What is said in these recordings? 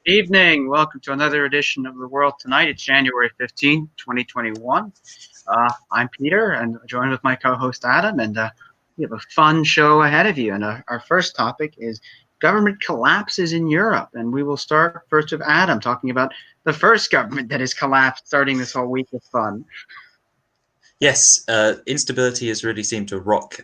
Evening. Welcome to another edition of The World Tonight. It's January 15th, 2021. I'm Peter, and joined with my co-host Adam, and we have a fun show ahead of you. And our first topic is government collapses in Europe. And we will start first with Adam talking about the first government that has collapsed, starting this whole week of fun. Yes, instability has really seemed to rock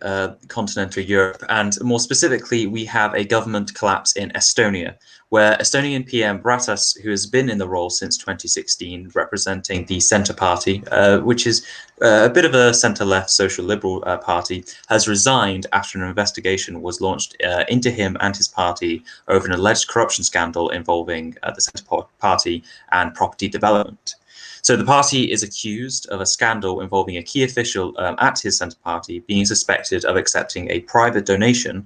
continental Europe, and more specifically, we have a government collapse in Estonia, where Estonian PM Ratas, who has been in the role since 2016, representing the Centre Party, which is a bit of a centre-left social liberal party, has resigned after an investigation was launched into him and his party over an alleged corruption scandal involving the Centre Party and property development. So the party is accused of a scandal involving a key official at his centre party being suspected of accepting a private donation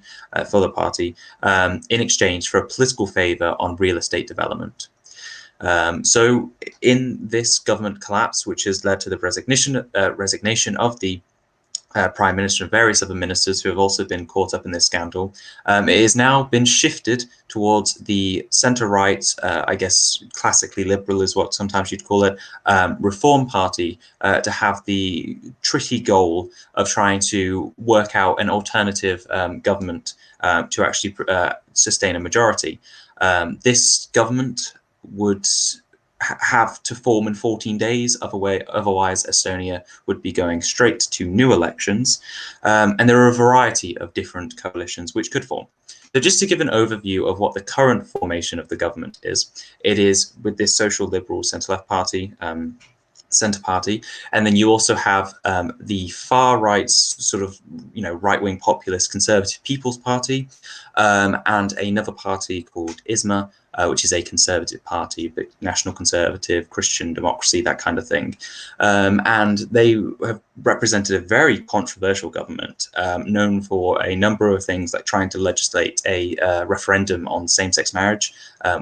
for the party in exchange for a political favour on real estate development. So in this government collapse, which has led to the resignation of the Prime Minister and various other ministers who have also been caught up in this scandal, it has now been shifted towards the centre-right, I guess classically liberal is what sometimes you'd call it, Reform Party, to have the tricky goal of trying to work out an alternative government to actually sustain a majority. This government would have to form in 14 days, otherwise Estonia would be going straight to new elections, and there are a variety of different coalitions which could form. So just to give an overview of what the current formation of the government is, it is with this social liberal centre-left party, Centre Party, and then you also have the far right sort of right-wing populist Conservative People's Party, and another party called ISMA, which is a conservative party, but national conservative, Christian democracy, that kind of thing. And they have represented a very controversial government, known for a number of things like trying to legislate a referendum on same-sex marriage,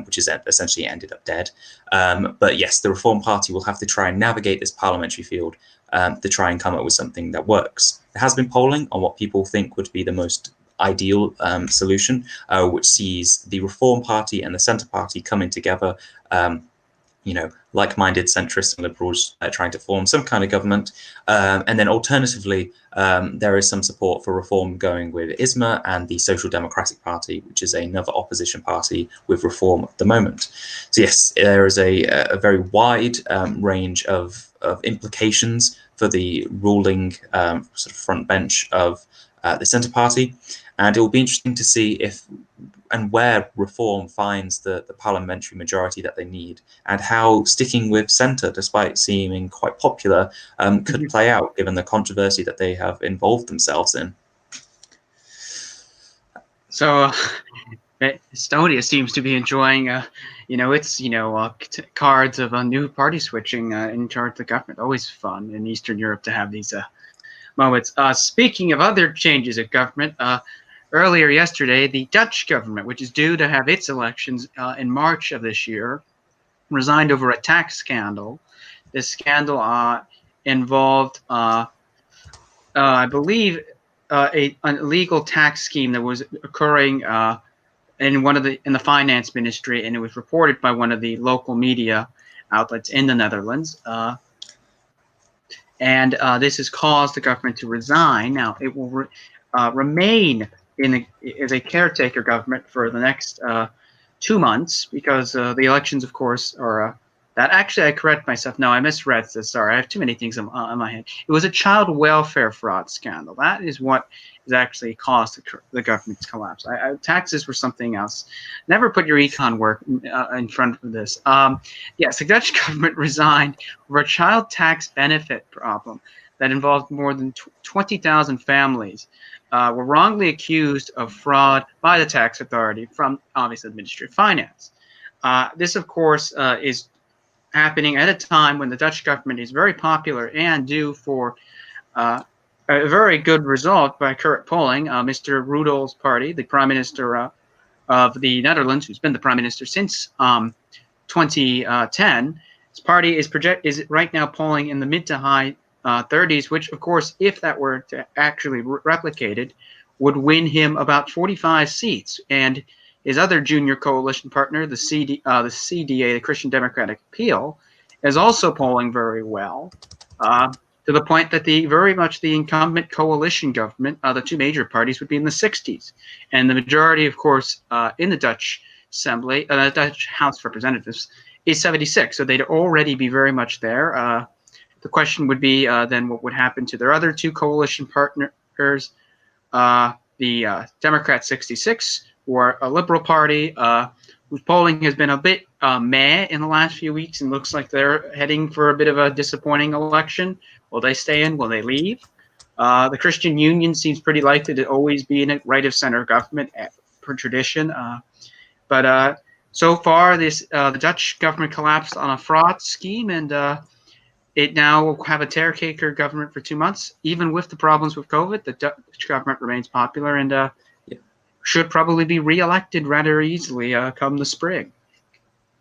which has essentially ended up dead. But yes, the Reform Party will have to try and navigate this parliamentary field to try and come up with something that works. There has been polling on what people think would be the most ideal solution, which sees the Reform Party and the Centre Party coming together, like-minded centrists and liberals trying to form some kind of government. And then alternatively, there is some support for reform going with ISMA and the Social Democratic Party, which is another opposition party with reform at the moment. So yes, there is a very wide range of implications for the ruling sort of front bench of the Centre Party. And it will be interesting to see if and where reform finds the parliamentary majority that they need, and how sticking with centre, despite seeming quite popular, could play out, given the controversy that they have involved themselves in. So Estonia seems to be enjoying, its cards of a new party switching in charge of the government. Always fun in Eastern Europe to have these moments. Speaking of other changes of government, earlier yesterday, the Dutch government, which is due to have its elections in March of this year, resigned over a tax scandal. This scandal involved, I believe, an illegal tax scheme that was occurring in the finance ministry, and it was reported by one of the local media outlets in the Netherlands. And this has caused the government to resign. Now, it will remain as a caretaker government for the next 2 months, because the elections, of course, are that. Actually, I correct myself. No, I misread this. Sorry, I have too many things on my head. It was a child welfare fraud scandal. That is what has actually caused the government's collapse. Taxes were something else. Never put your econ work in front of this. Yes, the Dutch government resigned over a child tax benefit problem that involved more than 20,000 families. Were wrongly accused of fraud by the tax authority from, obviously, the Ministry of Finance. This, of course, is happening at a time when the Dutch government is very popular and due for a very good result by current polling. Mr. Rudel's party, the Prime Minister of the Netherlands, who's been the Prime Minister since 2010, his party is right now polling in the mid to high 30s, which, of course, if that were to actually replicated, would win him about 45 seats. And his other junior coalition partner, the CDA, the Christian Democratic Appeal, is also polling very well, to the point that very much the incumbent coalition government, the two major parties, would be in the 60s, and the majority, of course, in the Dutch Assembly, the Dutch House of Representatives, is 76. So they'd already be very much there. The question would be then what would happen to their other two coalition partners, the Democrat 66, who are a liberal party, whose polling has been a bit meh in the last few weeks, and looks like they're heading for a bit of a disappointing election. Will they stay in? Will they leave? The Christian Union seems pretty likely to always be in a right-of-center government per tradition. But so far, the Dutch government collapsed on a fraud scheme, and it now will have a caretaker government for 2 months. Even with the problems with COVID, the Dutch government remains popular and should probably be re-elected rather easily come the spring.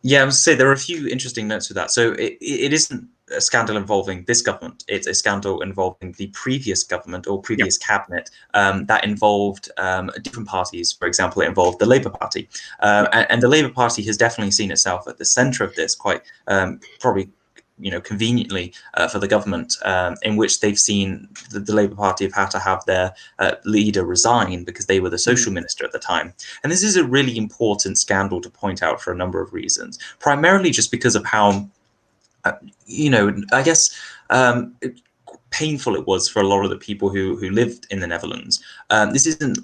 Yeah, I was say there are a few interesting notes with that. So it isn't a scandal involving this government. It's a scandal involving the previous government or previous cabinet that involved different parties. For example, it involved the Labour Party. And the Labour Party has definitely seen itself at the centre of this quite probably conveniently for the government, in which they've seen the Labour Party have had to have their leader resign because they were the social minister at the time. And this is a really important scandal to point out for a number of reasons, primarily just because of how, I guess, painful it was for a lot of the people who lived in the Netherlands. This isn't,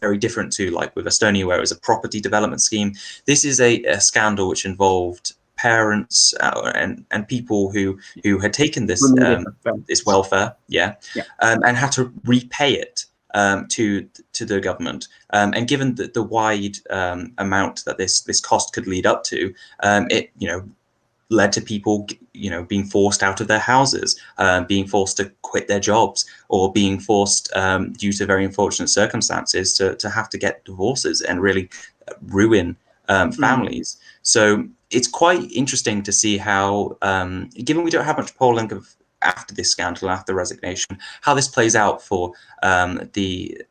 very different to like with Estonia, where it was a property development scheme. This is a scandal which involved parents and people who had taken this this welfare, and had to repay it to the government. And given the wide amount that this cost could lead up to, it led to people being forced out of their houses, being forced to quit their jobs, or being forced due to very unfortunate circumstances to have to get divorces and really ruin families. So it's quite interesting to see how, given we don't have much polling after this scandal, after resignation, how this plays out for the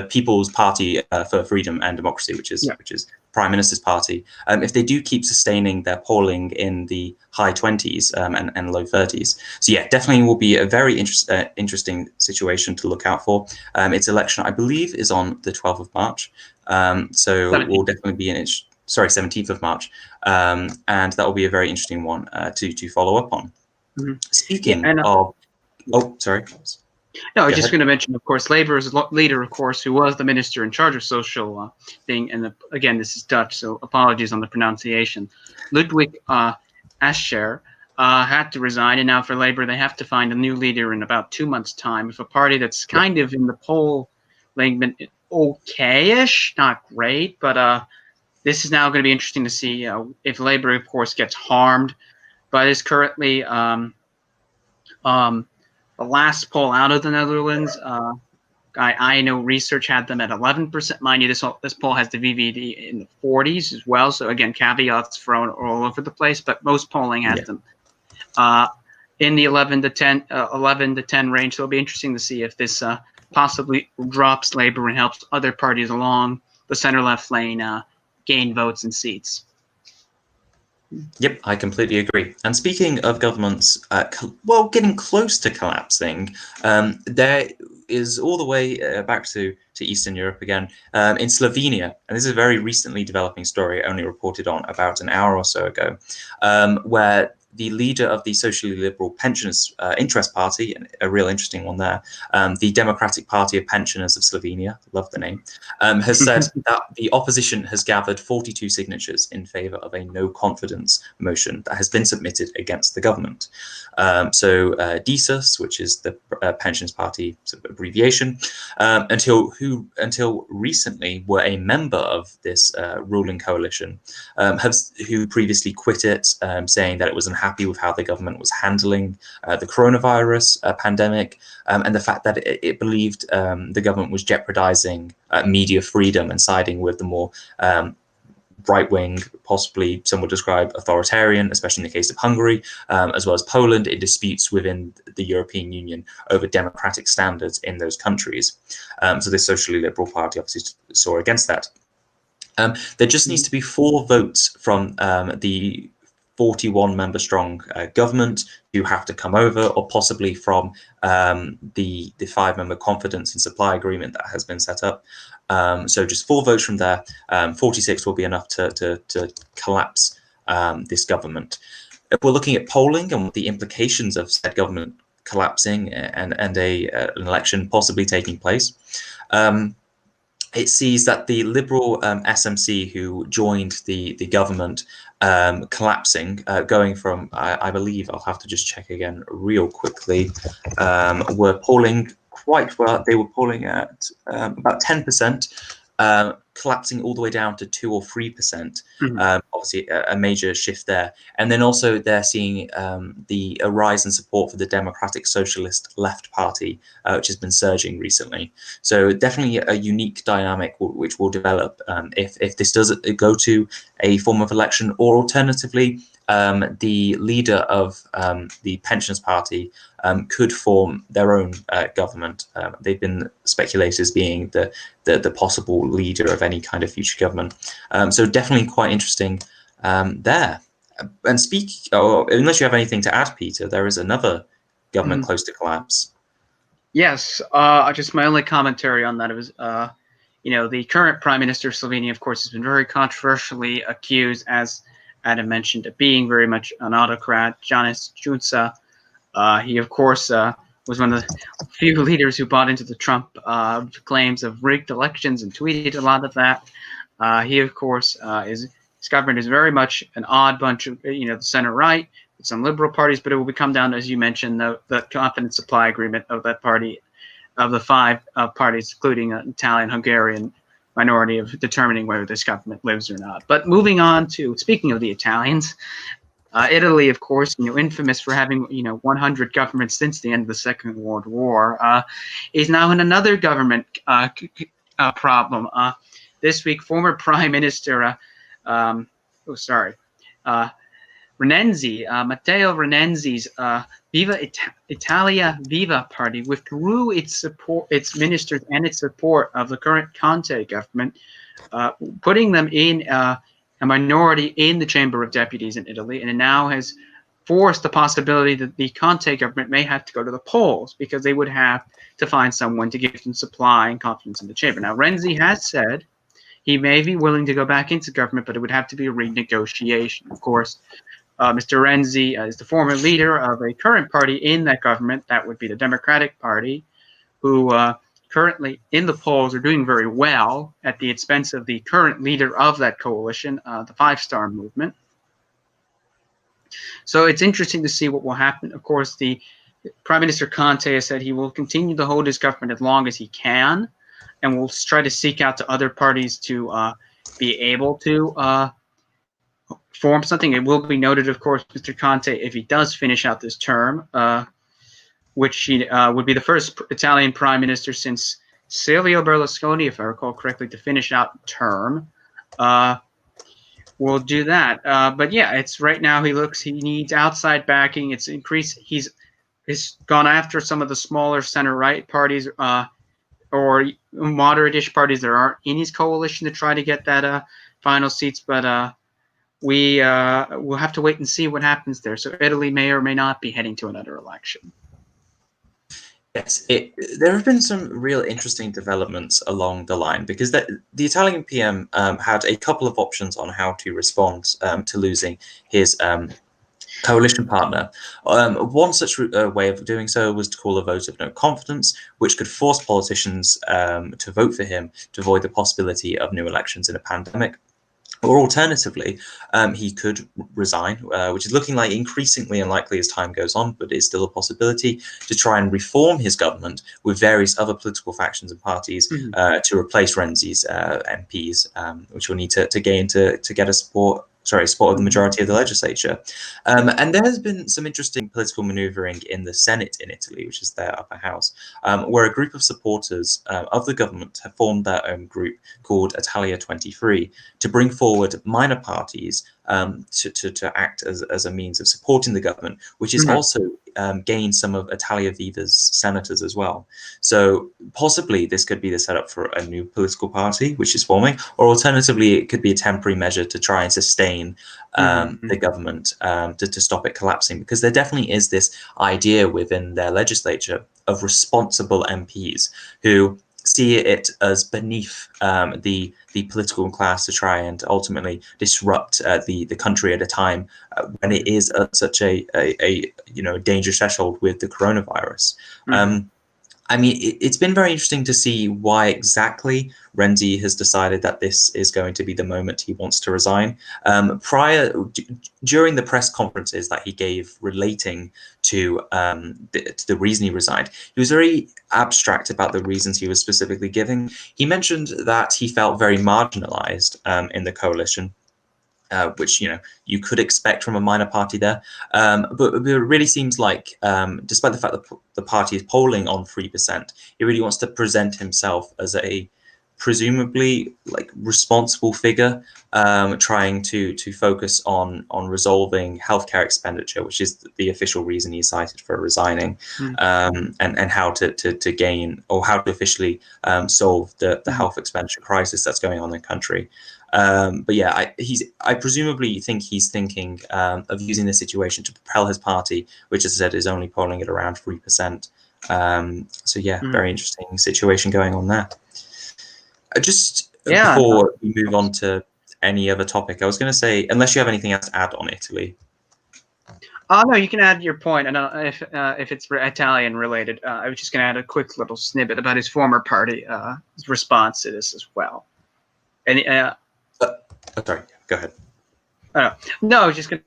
People's Party for Freedom and Democracy, which is Prime Minister's party. If they do keep sustaining their polling in the high 20s and low 30s. So yeah, definitely will be a very interesting situation to look out for. Its election, I believe, is on the 12th of March. So 17th. We'll definitely be in it. Sorry, 17th of March. And that will be a very interesting one to follow up on. Speaking of... Oh, sorry. No, I was just going to mention, of course, Labour's leader, of course, who was the minister in charge of social thing. And again, this is Dutch, so apologies on the pronunciation. Ludwig Asscher had to resign. And now for Labour, they have to find a new leader in about 2 months' time. If a party that's kind of in the polling, okay-ish, not great, but this is now going to be interesting to see if Labour, of course, gets harmed. But is currently the last poll out of the Netherlands. I know research had them at 11%. Mind you, this poll has the VVD in the 40s as well. So again, caveats thrown all over the place, but most polling has them in the 11 to 10 range. So it'll be interesting to see if this possibly drops Labour and helps other parties along the center-left lane gain votes and seats. Yep, I completely agree. And speaking of governments, getting close to collapsing, there is all the way back to Eastern Europe again, in Slovenia. And this is a very recently developing story, only reported on about an hour or so ago, where the leader of the socially liberal Pensioners Interest Party, a real interesting one there, the Democratic Party of Pensioners of Slovenia, love the name, has said that the opposition has gathered 42 signatures in favour of a no confidence motion that has been submitted against the government. So DESUS, which is the Pensioners Party sort of abbreviation, until recently were a member of this ruling coalition, who previously quit it, saying that it was unhappy with how the government was handling the coronavirus pandemic, and the fact that it believed the government was jeopardizing media freedom and siding with the more right-wing, possibly some would describe authoritarian, especially in the case of Hungary, as well as Poland, in disputes within the European Union over democratic standards in those countries. So this socially liberal party obviously saw against that. There just needs to be 4 votes from the 41 member strong government who have to come over, or possibly from the 5-member confidence and supply agreement that has been set up. So just 4 votes from there. 46 will be enough to collapse this government. If we're looking at polling and what the implications of said government collapsing and an election possibly taking place, it sees that the Liberal SMC who joined the government collapsing, going from, I believe, I'll have to just check again real quickly, were polling quite well. They were polling at about 10%, collapsing all the way down to 2 or 3%. Obviously, a major shift there. And then also they're seeing the rise in support for the Democratic Socialist Left Party, which has been surging recently. So definitely a unique dynamic which will develop if this does go to a form of election, or alternatively, the leader of the Pensioners Party could form their own government. They've been speculated as being the possible leader of any kind of future government. So definitely quite interesting there. And unless you have anything to add, Peter, there is another government close to collapse. Yes, just my only commentary on that was, the current Prime Minister of Slovenia, of course, has been very controversially accused, as Adam mentioned, of being very much an autocrat. Janez Janša. He, of course, was one of the few leaders who bought into the Trump claims of rigged elections and tweeted a lot of that. He, of course, his government is very much an odd bunch of, the center right, some liberal parties, but it will come down, as you mentioned, the confidence supply agreement of that party, of the 5 parties, including an Italian-Hungarian minority, of determining whether this government lives or not. But moving on to, speaking of the Italians, Italy, of course, infamous for having 100 governments since the end of the Second World War, is now in another government problem. This week, former Prime Minister, Renzi, Matteo Renzi's Viva Italia Viva party withdrew its ministers and its support of the current Conte government, putting them in a minority in the Chamber of Deputies in Italy, and it now has forced the possibility that the Conte government may have to go to the polls, because they would have to find someone to give them supply and confidence in the chamber. Now, Renzi has said he may be willing to go back into government, but it would have to be a renegotiation. Of course, Mr. Renzi is the former leader of a current party in that government. That would be the Democratic Party, who currently in the polls are doing very well at the expense of the current leader of that coalition, the Five Star Movement. So it's interesting to see what will happen. Of course, the Prime Minister Conte has said he will continue to hold his government as long as he can, and will try to seek out to other parties to be able to form something. It will be noted, of course, Mr. Conte, if he does finish out this term, which he would be the first Italian prime minister since Silvio Berlusconi, if I recall correctly, to finish out term. Will do that. But yeah, it's right now he needs outside backing. It's increased. He's gone after some of the smaller center-right parties or moderate-ish parties that aren't in his coalition to try to get that final seats. But we'll have to wait and see what happens there. So Italy may or may not be heading to another election. Yes, there have been some real interesting developments along the line, because the Italian PM had a couple of options on how to respond to losing his coalition partner. One such way of doing so was to call a vote of no confidence, which could force politicians to vote for him to avoid the possibility of new elections in a pandemic. Or alternatively, he could resign, which is looking like increasingly unlikely as time goes on, but is still a possibility, to try and reform his government with various other political factions and parties to replace Renzi's MPs, which will need to gain to get support of the majority of the legislature. And there has been some interesting political maneuvering in the Senate in Italy, which is their upper house, where a group of supporters of the government have formed their own group called Italia 23 to bring forward minor parties to act as a means of supporting the government, which is also gained some of Italia Viva's senators as well. So possibly this could be the setup for a new political party which is forming, or alternatively it could be a temporary measure to try and sustain the government, to stop it collapsing, because there definitely is this idea within their legislature of responsible MPs who see it as beneath the political class to try and ultimately disrupt the country at a time when it is at such a dangerous threshold with the coronavirus. I mean, it's been very interesting to see why exactly Renzi has decided that this is going to be the moment he wants to resign. During the press conferences that he gave relating to the reason he resigned, he was very abstract about the reasons he was specifically giving. He mentioned that he felt very marginalized in the coalition. Which you could expect from a minor party there, but it really seems like, despite the fact that the party is polling on 3%, he really wants to present himself as a presumably responsible figure, trying to focus on resolving healthcare expenditure, which is the official reason he cited for resigning, and how to gain, or how to officially solve the health expenditure crisis that's going on in the country. But yeah, I presumably think he's thinking of using this situation to propel his party, which, as I said, is only polling at around 3%. So yeah, very interesting situation going on there. Before we move on to any other topic, I was going to say, unless you have anything else to add on Italy. No, you can add your point, and if it's Italian related, I was just going to add a quick little snippet about his former party response to this as well. And sorry, go ahead. No, I was just going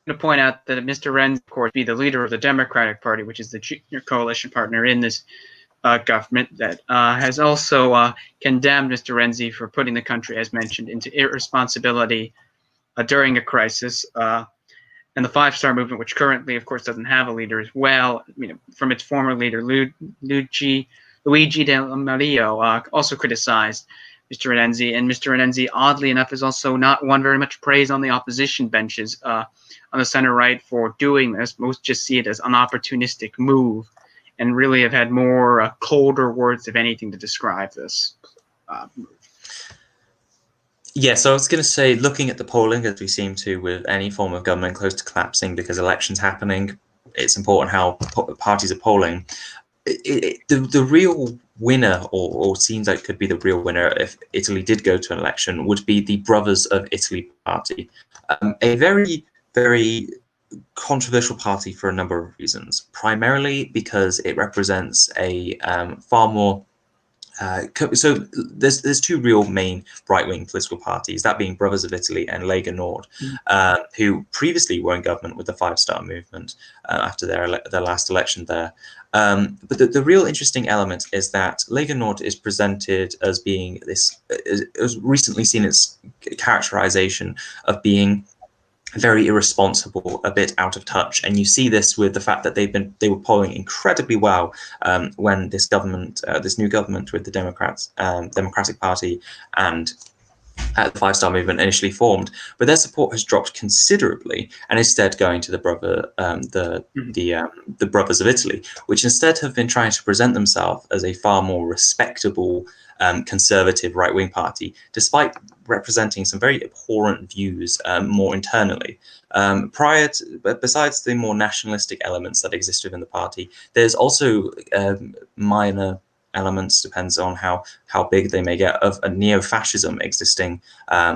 to point out that Mr. Renzi, of course, be the leader of the Democratic Party, which is the junior coalition partner in this government, that has also condemned Mr. Renzi for putting the country, as mentioned, into irresponsibility during a crisis. And the Five Star Movement, which currently, of course, doesn't have a leader as well, from its former leader, Luigi Di Maio, also criticized Mr. Renzi. And Mr. Renzi, oddly enough, has also not won very much praise on the opposition benches on the center right for doing this. Most just see it as an opportunistic move, and really have had more colder words, if anything, to describe this move. Yeah, so I was going to say, looking at the polling, as we seem to with any form of government close to collapsing because elections happening, it's important how parties are polling. The real winner, or seems like could be the real winner if Italy did go to an election, would be the Brothers of Italy party, a very, very controversial party for a number of reasons. Primarily because it represents a far more so there's two real main right-wing political parties, that being Brothers of Italy and Lega Nord, who previously were in government with the Five Star Movement after their last election there. But the real interesting element is that Lega Nord is presented as being this, has recently seen its characterization of being very irresponsible, a bit out of touch, and you see this with the fact that they were polling incredibly well when this new government with the Democratic Party and the Five Star Movement initially formed, but their support has dropped considerably, and instead going to the Brothers of Italy, which instead have been trying to present themselves as a far more respectable conservative right-wing party, despite representing some very abhorrent views more internally. Besides the more nationalistic elements that exist within the party, there's also minor elements, depends on how big they may get, of a neo-fascism existing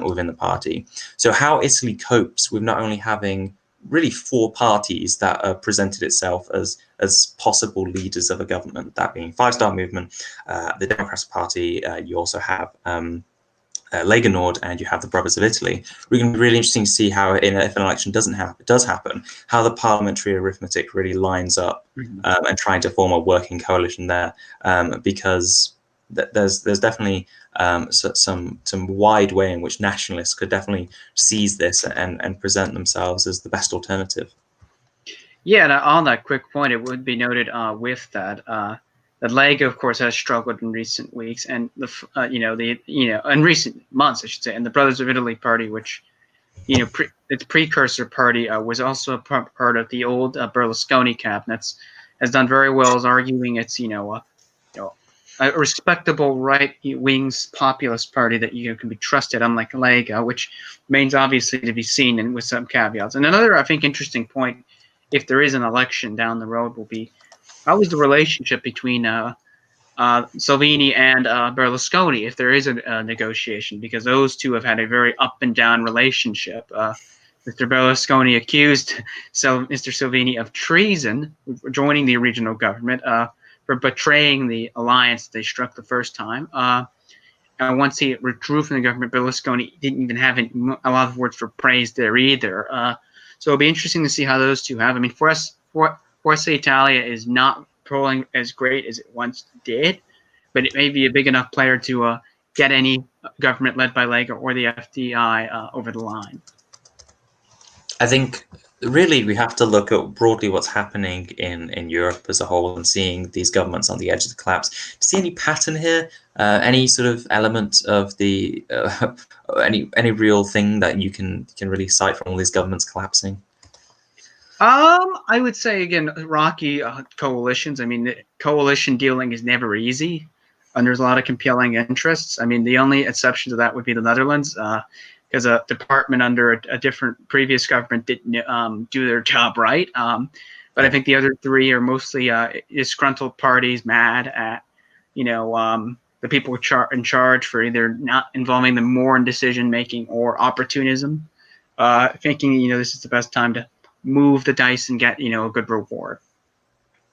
within the party. So how Italy copes with not only having really four parties that presented itself as possible leaders of a government, that being Five Star Movement, the Democratic Party, you also have Lega Nord, and you have the Brothers of Italy. We're going to be really interesting to see how, if an election does happen, how the parliamentary arithmetic really lines up and trying to form a working coalition there, because there's definitely some wide way in which nationalists could definitely seize this and present themselves as the best alternative. Yeah, and on that quick point, it would be noted with that that Lega, of course, has struggled in recent weeks, and in recent months, I should say, and the Brothers of Italy party, which its precursor party was also a part of the old Berlusconi cabinets, has done very well as arguing it's you know, a respectable right-wing populist party that can be trusted, unlike Lega, which remains obviously to be seen, and with some caveats. And another, I think, interesting point, if there is an election down the road, will be how is the relationship between Salvini and Berlusconi, if there is a negotiation, because those two have had a very up and down relationship. Mr. Berlusconi accused Mr. Salvini of treason, joining the original government, for betraying the alliance they struck the first time. And once he withdrew from the government, Berlusconi didn't even have a lot of words for praise there either. So it'll be interesting to see how those two have. I mean, Forza Italia is not polling as great as it once did, but it may be a big enough player to get any government led by Lega or the FDI over the line. I think really we have to look at broadly what's happening in Europe as a whole and seeing these governments on the edge of the collapse. Do you see any pattern here? Any sort of element of the any real thing that you can really cite from all these governments collapsing? I would say again, rocky coalitions. I mean, coalition dealing is never easy, and there's a lot of compelling interests. I mean, the only exception to that would be the Netherlands. Because a department under a different previous government didn't do their job right. But I think the other three are mostly disgruntled parties mad at, the people in charge for either not involving them more in decision making or opportunism, thinking this is the best time to move the dice and get a good reward.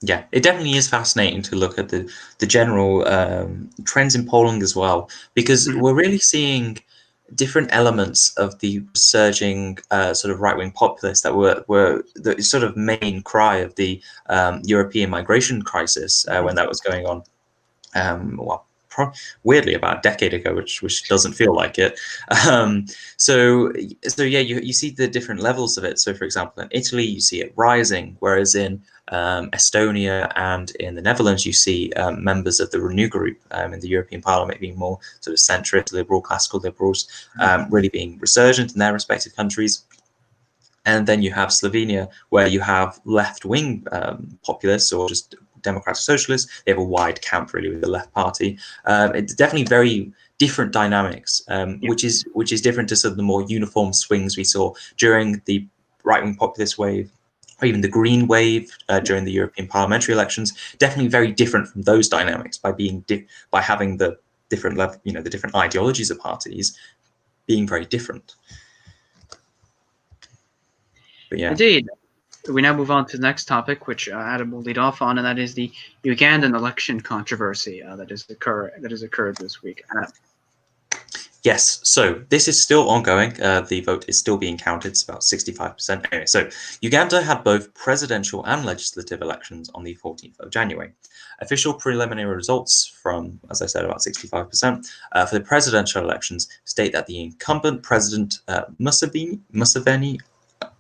Yeah, it definitely is fascinating to look at the general trends in Poland as well, because we're really seeing different elements of the surging sort of right-wing populists that were the sort of main cry of the European migration crisis when that was going on. Weirdly about a decade ago, which doesn't feel like it. So yeah, you see the different levels of it. So for example, in Italy, you see it rising, whereas in Estonia and in the Netherlands, you see members of the Renew Group in the European Parliament being more sort of centrist, liberal, classical liberals, really being resurgent in their respective countries. And then you have Slovenia, where you have left-wing populists or just democratic socialists. They have a wide camp really with the left party. It's definitely very different dynamics, which is different to sort of the more uniform swings we saw during the right-wing populist wave, or even the Green wave during the European parliamentary elections. Definitely very different from those dynamics by having the different level, the different ideologies of parties being very different. But yeah. Indeed. We now move on to the next topic, which Adam will lead off on, and that is the Ugandan election controversy that has occurred this week. Yes, so this is still ongoing. The vote is still being counted. It's about 65%. Anyway, so Uganda had both presidential and legislative elections on the 14th of January. Official preliminary results from, as I said, about 65% for the presidential elections state that the incumbent president, Museveni,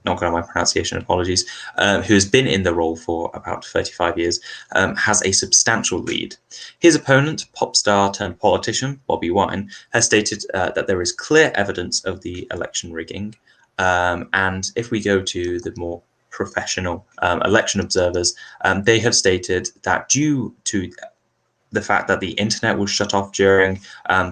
not going on my pronunciation, apologies, who has been in the role for about 35 years, has a substantial lead. His opponent, pop star turned politician Bobi Wine, has stated that there is clear evidence of the election rigging. And if we go to the more professional election observers, they have stated that due to the fact that the internet was shut off during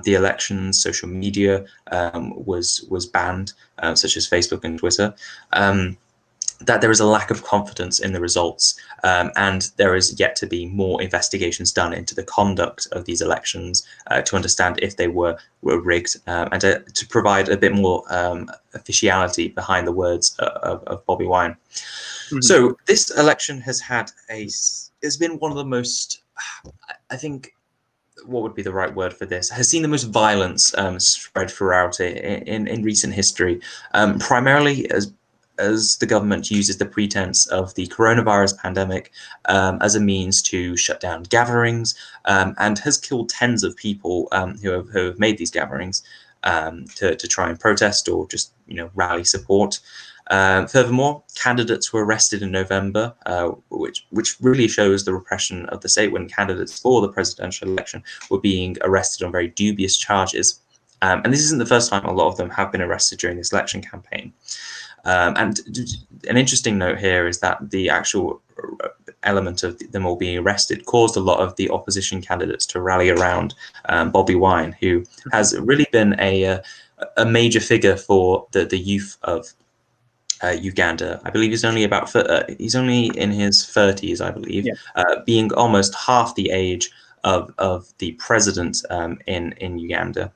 the elections, social media was banned, such as Facebook and Twitter, that there is a lack of confidence in the results, and there is yet to be more investigations done into the conduct of these elections to understand if they were rigged, and to provide a bit more officiality behind the words of Bobi Wine. Mm-hmm. So this election has been one of the most, I think, what would be the right word for this, has seen the most violence spread throughout in recent history, primarily as the government uses the pretense of the coronavirus pandemic as a means to shut down gatherings, and has killed tens of people who have made these gatherings to try and protest or just rally support. Furthermore, candidates were arrested in November, which really shows the repression of the state when candidates for the presidential election were being arrested on very dubious charges. And this isn't the first time a lot of them have been arrested during this election campaign. And an interesting note here is that the actual element of them all being arrested caused a lot of the opposition candidates to rally around Bobby Wine, who has really been a major figure for the youth of Uganda. I believe he's only he's only in his 30s, I believe, Yeah. being almost half the age of the president in Uganda.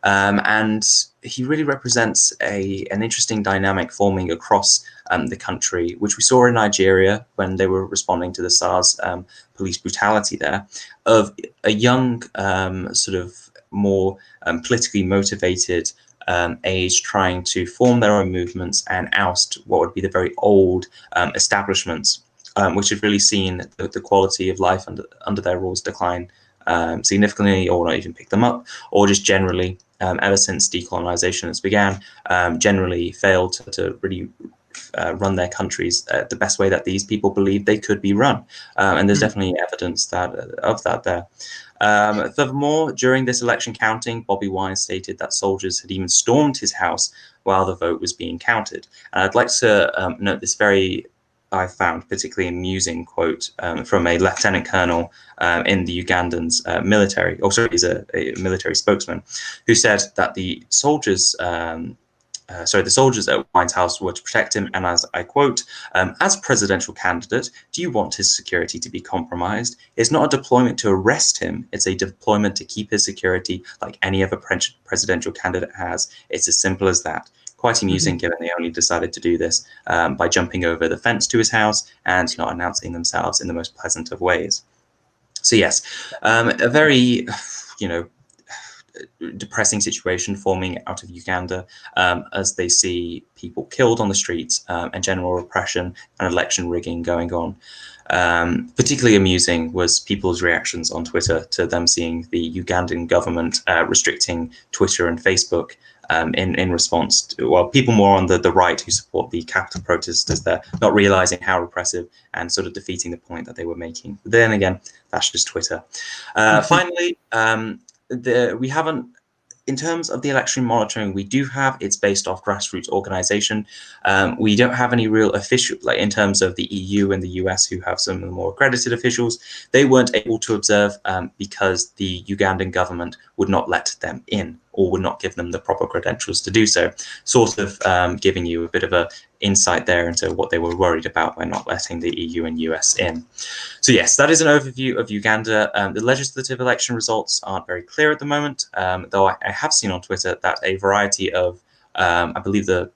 And he really represents an interesting dynamic forming across the country, which we saw in Nigeria when they were responding to the SARS police brutality there, of a young, sort of more politically motivated age trying to form their own movements and oust what would be the very old establishments, which had really seen the quality of life under their rules decline significantly, or not even pick them up, or just generally, ever since decolonization has began, generally failed to really run their countries the best way that these people believed they could be run. And there's definitely evidence of that there. Furthermore, during this election counting, Bobby Wine stated that soldiers had even stormed his house while the vote was being counted. And I'd like to note this I found particularly amusing quote from a lieutenant colonel in the Ugandan's military, or sorry, he's a military spokesman, who said that the soldiers at Wine's house were to protect him, and as I quote, as presidential candidate, do you want his security to be compromised? It's not a deployment to arrest him, it's a deployment to keep his security like any other presidential candidate has. It's as simple as that. Quite amusing, given they only decided to do this by jumping over the fence to his house and not announcing themselves in the most pleasant of ways. So yes, a very, depressing situation forming out of Uganda as they see people killed on the streets and general repression and election rigging going on. Particularly amusing was people's reactions on Twitter to them seeing the Ugandan government restricting Twitter and Facebook in response to, well, people more on the right who support the capital protesters there, not realizing how repressive and sort of defeating the point that they were making. But then again, that's just Twitter. Finally, we haven't, in terms of the election monitoring, we do have, it's based off grassroots organization. We don't have any real official, like in terms of the EU and the US, who have some of the more accredited officials. They weren't able to observe because the Ugandan government would not let them in, or would not give them the proper credentials to do so, sort of giving you a bit of a insight there into what they were worried about by not letting the EU and US in. So yes, that is an overview of Uganda. The legislative election results aren't very clear at the moment, though I have seen on Twitter that a variety of, I believe the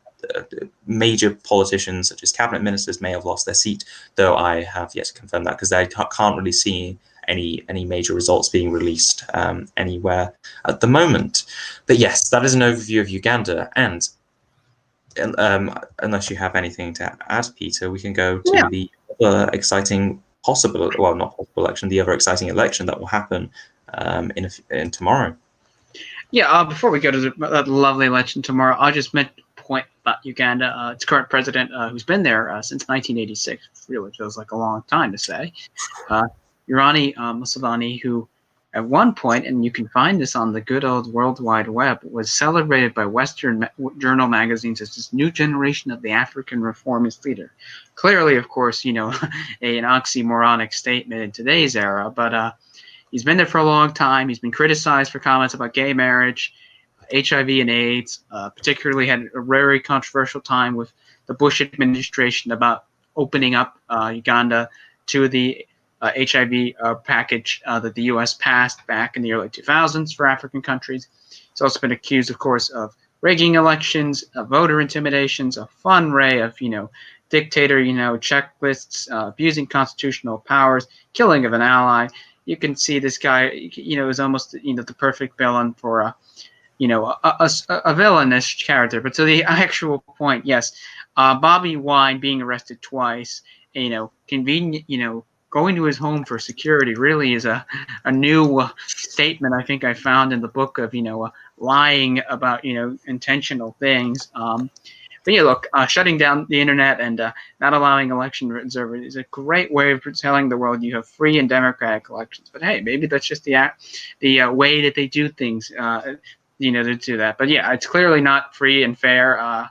major politicians such as cabinet ministers may have lost their seat, though I have yet to confirm that because I can't really see any major results being released anywhere at the moment. But yes, that is an overview of Uganda, and unless you have anything to add, Peter, we can go to the other exciting possible, well, not possible election, the other exciting election that will happen in tomorrow. Yeah, before we go to that lovely election tomorrow, I'll just make a point about Uganda. Its current president, who's been there since 1986, really feels like a long time to say, Yoweri Museveni, who at one point, and you can find this on the good old World Wide Web, was celebrated by Western journal magazines as this new generation of the African reformist leader. Clearly, of course, an oxymoronic statement in today's era, but he's been there for a long time. He's been criticized for comments about gay marriage, HIV and AIDS, particularly had a very controversial time with the Bush administration about opening up Uganda to the HIV package that the U.S. passed back in the early 2000s for African countries. He's also been accused, of course, of rigging elections, voter intimidations, a fun array of, dictator, checklists, abusing constitutional powers, killing of an ally. You can see this guy, is almost, the perfect villain for a villainous character. But to the actual point, yes, Bobby Wine being arrested twice, convenient, going to his home for security really is a new statement I think I found in the book of, lying about, intentional things. But yeah, look, shutting down the internet and not allowing election observers is a great way of telling the world you have free and democratic elections. But hey, maybe that's just the way that they do things. to do that. But yeah, it's clearly not free and fair.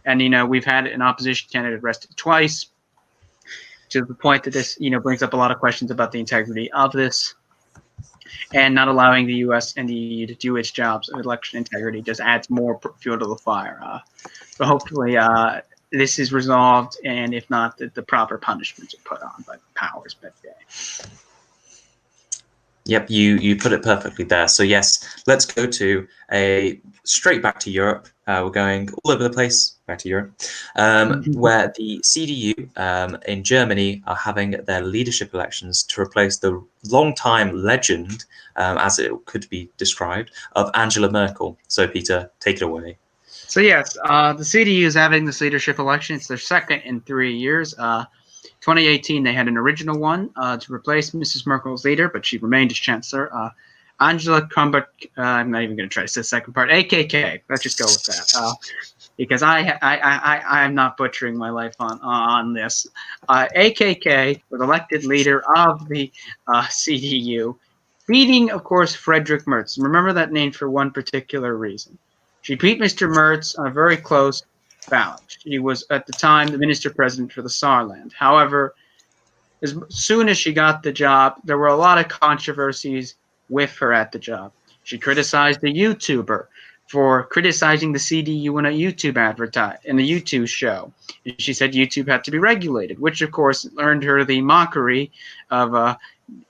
And we've had an opposition candidate arrested twice, to the point that this brings up a lot of questions about the integrity of this, and not allowing the U.S. and the EU to do its jobs of election integrity just adds more fuel to the fire. But hopefully this is resolved, and if not, the proper punishments are put on by the powers that be. Yep, you put it perfectly there. So yes, let's go to straight back to Europe. We're going all over the place, back to Europe, where the CDU in Germany are having their leadership elections to replace the long-time legend, as it could be described, of Angela Merkel. So Peter, take it away. So yes, the CDU is having this leadership election. It's their second in 3 years. 2018, they had an original one to replace Mrs. Merkel's leader, but she remained as chancellor. Angela Krumbach, I'm not even going to try to say the second part. AKK, let's just go with that, because I am not butchering my life on this. AKK was elected leader of the CDU, beating, of course, Friedrich Merz. Remember that name for one particular reason. She beat Mr. Merz on a very close ballot. She was, at the time, the minister-president for the Saarland. However, as soon as she got the job, there were a lot of controversies with her at the job. She criticized a YouTuber for criticizing the CDU in a YouTube show. And she said YouTube had to be regulated, which, of course, earned her the mockery of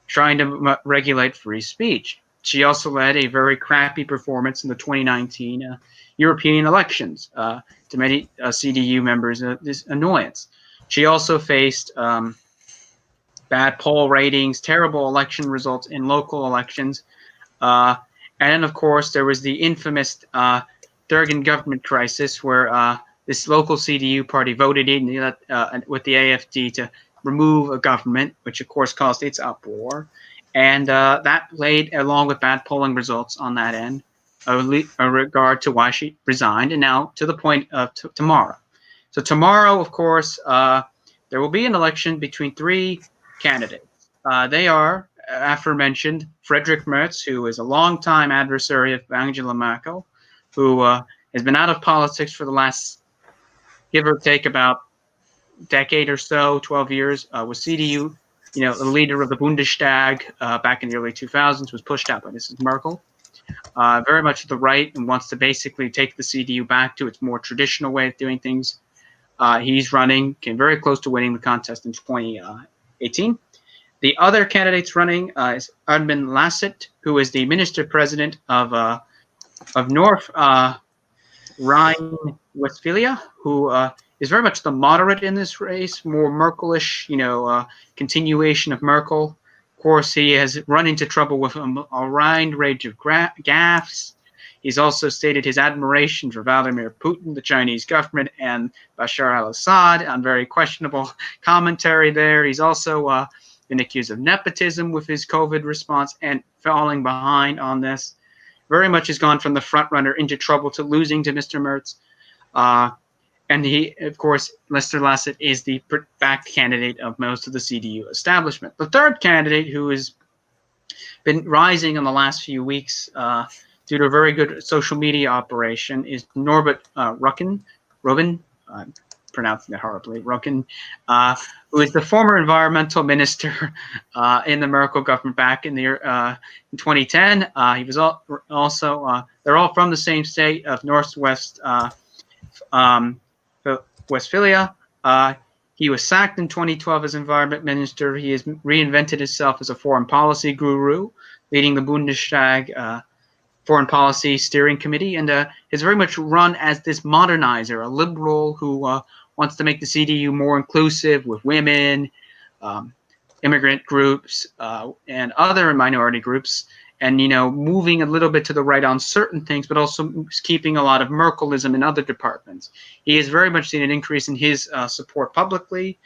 trying to regulate free speech. She also led a very crappy performance in the 2019 European elections, to many CDU members' this annoyance. She also faced bad poll ratings, terrible election results in local elections, and of course there was the infamous Durgan government crisis, where this local CDU party voted in with the AFD to remove a government, which of course caused its uproar, and that played along with bad polling results on that end, a regard to why she resigned. And now to the point of tomorrow. So tomorrow, of course, there will be an election between three candidates. They are aforementioned Friedrich Merz, who is a longtime adversary of Angela Merkel, who has been out of politics for the last, give or take, about decade or so, 12 years, was CDU, the leader of the Bundestag back in the early 2000s, was pushed out by Mrs. Merkel. Very much to the right, and wants to basically take the CDU back to its more traditional way of doing things. He's running, came very close to winning the contest in 2018. The other candidates running is Armin Laschet, who is the minister-president of North Rhine-Westphalia, who is very much the moderate in this race, more Merkelish, continuation of Merkel. Of course, he has run into trouble with a wide range of gaffes. He's also stated his admiration for Vladimir Putin, the Chinese government, and Bashar al-Assad on very questionable commentary there. He's also been accused of nepotism with his COVID response and falling behind on this. Very much has gone from the front runner into trouble to losing to Mr. Merz. And he, of course, Lester Laschet is the backed candidate of most of the CDU establishment. The third candidate, who has been rising in the last few weeks due to a very good social media operation, is Norbert Robin, I'm pronouncing that horribly, Röttgen, who is the former environmental minister in the Merkel government back in 2010. He was also, they're all from the same state of Northwest Westphalia. He was sacked in 2012 as environment minister. He has reinvented himself as a foreign policy guru, leading the Bundestag Foreign Policy Steering Committee, and has very much run as this modernizer, a liberal who wants to make the CDU more inclusive with women, immigrant groups, and other minority groups, and moving a little bit to the right on certain things, but also keeping a lot of Merkelism in other departments. He has very much seen an increase in his support publicly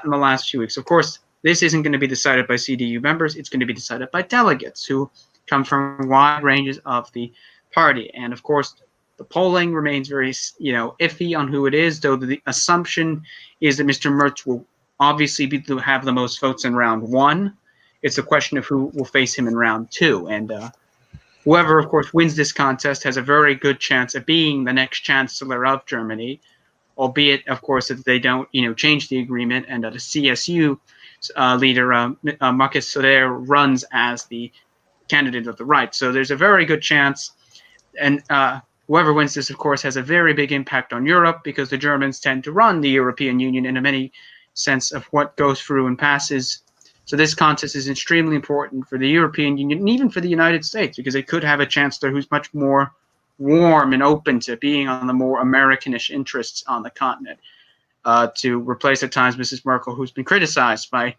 in the last few weeks. Of course, this isn't going to be decided by CDU members. It's going to be decided by delegates who come from wide ranges of the party. And of course, the polling remains very iffy on who it is, though the assumption is that Mr. Merz will obviously have the most votes in round one. It's a question of who will face him in round two. And whoever, of course, wins this contest has a very good chance of being the next chancellor of Germany, albeit, of course, if they don't, change the agreement and that the CSU leader, Markus Söder, runs as the candidate of the right. So there's a very good chance, and whoever wins this, of course, has a very big impact on Europe because the Germans tend to run the European Union in a many sense of what goes through and passes. So this contest is extremely important for the European Union and even for the United States because it could have a chancellor who's much more warm and open to being on the more Americanish interests on the continent, to replace at times Mrs. Merkel, who's been criticized by